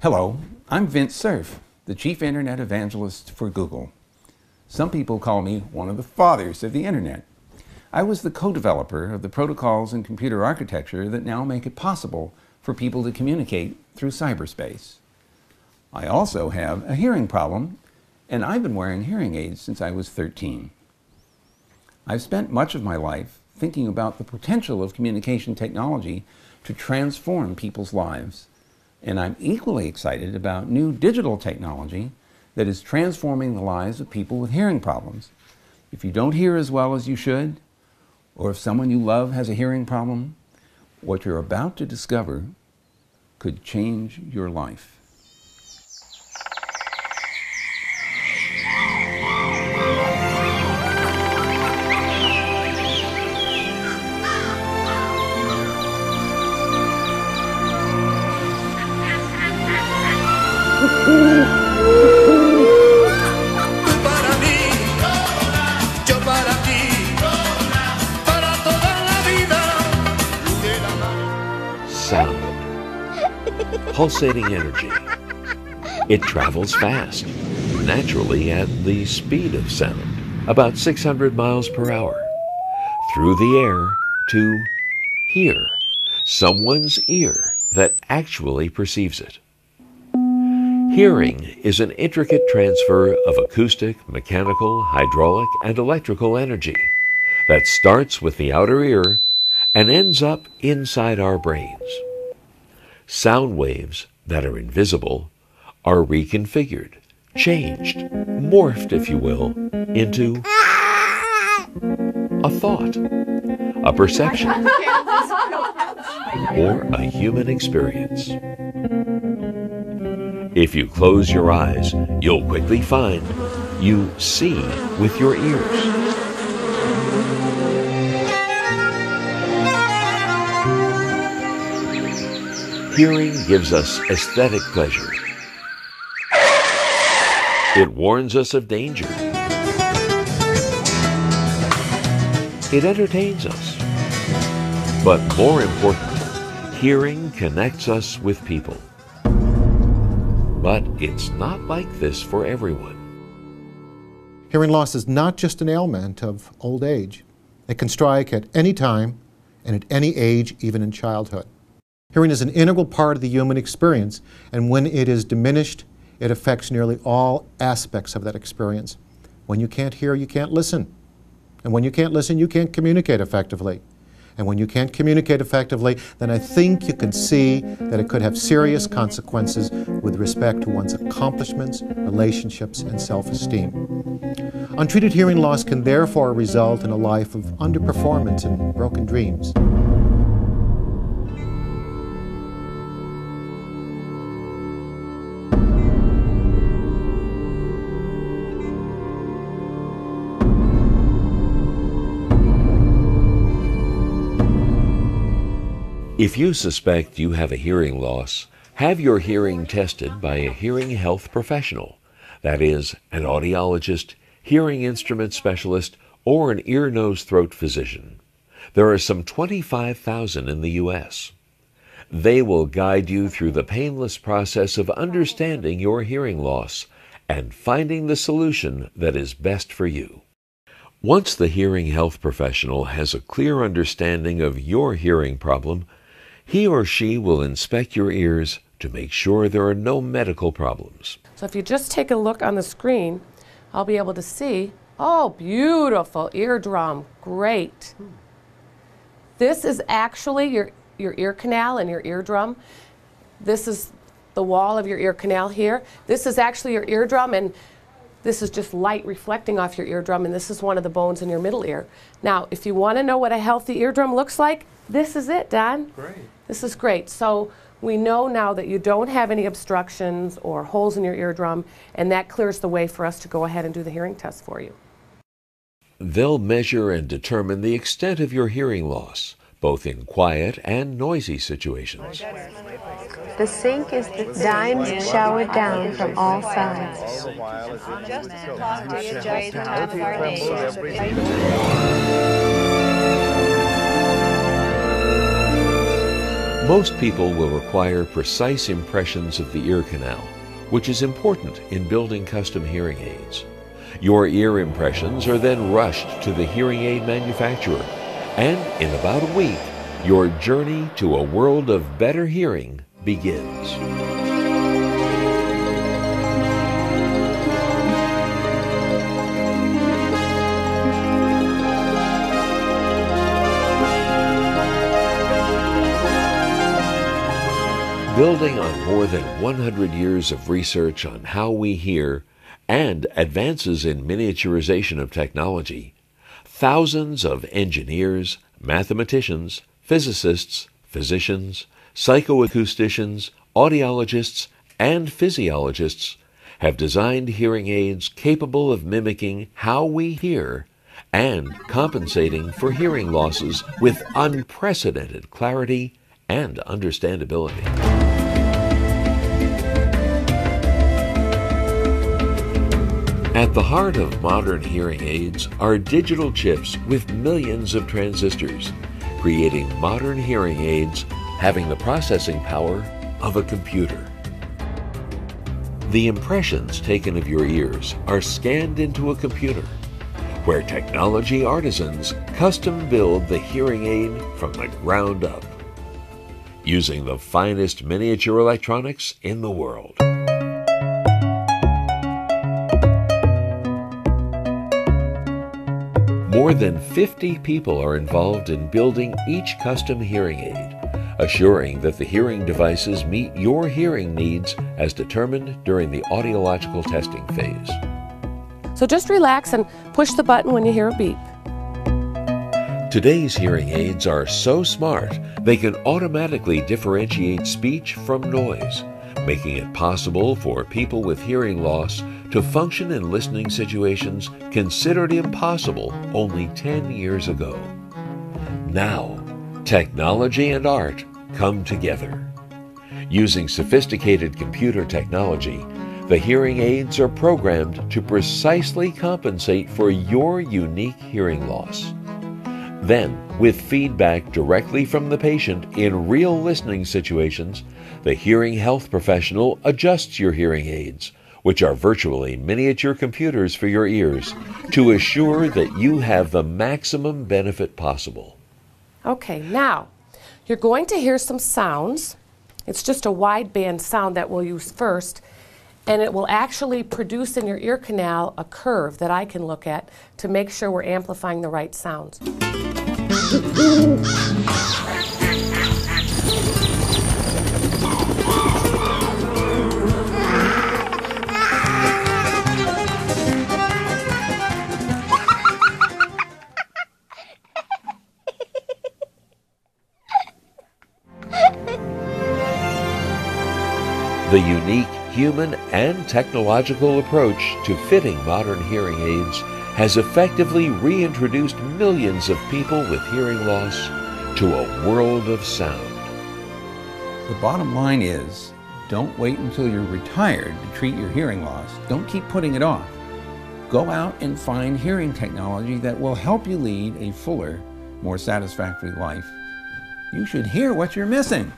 Hello, I'm Vint Cerf, the Chief Internet Evangelist for Google. Some people call me one of the fathers of the Internet. I was the co-developer of the protocols in computer architecture that now make it possible for people to communicate through cyberspace. I also have a hearing problem, and I've been wearing hearing aids since I was 13. I've spent much of my life thinking about the potential of communication technology to transform people's lives. And I'm equally excited about new digital technology that is transforming the lives of people with hearing problems. If you don't hear as well as you should, or if someone you love has a hearing problem, what you're about to discover could change your life. Sound. Pulsating energy. It travels fast, naturally at the speed of sound, about 600 miles per hour, through the air to here, someone's ear that actually perceives it. Hearing is an intricate transfer of acoustic, mechanical, hydraulic, and electrical energy that starts with the outer ear and ends up inside our brains. Sound waves that are invisible are reconfigured, changed, morphed, if you will, into a thought, a perception, or a human experience. If you close your eyes, you'll quickly find you see with your ears. Hearing gives us aesthetic pleasure. It warns us of danger. It entertains us. But more importantly, hearing connects us with people. But it's not like this for everyone. Hearing loss is not just an ailment of old age. It can strike at any time and at any age, even in childhood. Hearing is an integral part of the human experience, and when it is diminished, it affects nearly all aspects of that experience. When you can't hear, you can't listen. And when you can't listen, you can't communicate effectively. And when you can't communicate effectively, then I think you can see that it could have serious consequences with respect to one's accomplishments, relationships, and self-esteem. Untreated hearing loss can therefore result in a life of underperformance and broken dreams. If you suspect you have a hearing loss, have your hearing tested by a hearing health professional, that is, an audiologist, hearing instrument specialist, or an ear, nose, throat physician. There are some 25,000 in the U.S. They will guide you through the painless process of understanding your hearing loss and finding the solution that is best for you. Once the hearing health professional has a clear understanding of your hearing problem, he or she will inspect your ears to make sure there are no medical problems. So if you just take a look on the screen, I'll be able to see, oh, beautiful eardrum, great. This is actually your ear canal and your eardrum. This is the wall of your ear canal here. This is actually your eardrum, and this is just light reflecting off your eardrum, and this is one of the bones in your middle ear. Now, if you want to know what a healthy eardrum looks like, this is it, Don. Great. This is great. So we know now that you don't have any obstructions or holes in your eardrum, and that clears the way for us to go ahead and do the hearing test for you. They'll measure and determine the extent of your hearing loss, both in quiet and noisy situations. The sink is dimes showered down from all sides. Just to talk to you, just to have our names. Most people will require precise impressions of the ear canal, which is important in building custom hearing aids. Your ear impressions are then rushed to the hearing aid manufacturer, and in about a week, your journey to a world of better hearing begins. Building on more than 100 years of research on how we hear and advances in miniaturization of technology, thousands of engineers, mathematicians, physicists, physicians, psychoacousticians, audiologists, and physiologists have designed hearing aids capable of mimicking how we hear and compensating for hearing losses with unprecedented clarity and understandability. At the heart of modern hearing aids are digital chips with millions of transistors, creating modern hearing aids having the processing power of a computer. The impressions taken of your ears are scanned into a computer, where technology artisans custom build the hearing aid from the ground up, using the finest miniature electronics in the world. More than 50 people are involved in building each custom hearing aid, assuring that the hearing devices meet your hearing needs as determined during the audiological testing phase. So just relax and push the button when you hear a beep. Today's hearing aids are so smart, they can automatically differentiate speech from noise, making it possible for people with hearing loss to function in listening situations considered impossible only 10 years ago. Now, technology and art come together. Using sophisticated computer technology, the hearing aids are programmed to precisely compensate for your unique hearing loss. Then, with feedback directly from the patient in real listening situations, the hearing health professional adjusts your hearing aids, which are virtually miniature computers for your ears, to assure that you have the maximum benefit possible. Okay, now you're going to hear some sounds. It's just a wideband sound that we'll use first, and it will actually produce in your ear canal a curve that I can look at to make sure we're amplifying the right sounds. The unique human and technological approach to fitting modern hearing aids has effectively reintroduced millions of people with hearing loss to a world of sound. The bottom line is, don't wait until you're retired to treat your hearing loss. Don't keep putting it off. Go out and find hearing technology that will help you lead a fuller, more satisfactory life. You should hear what you're missing.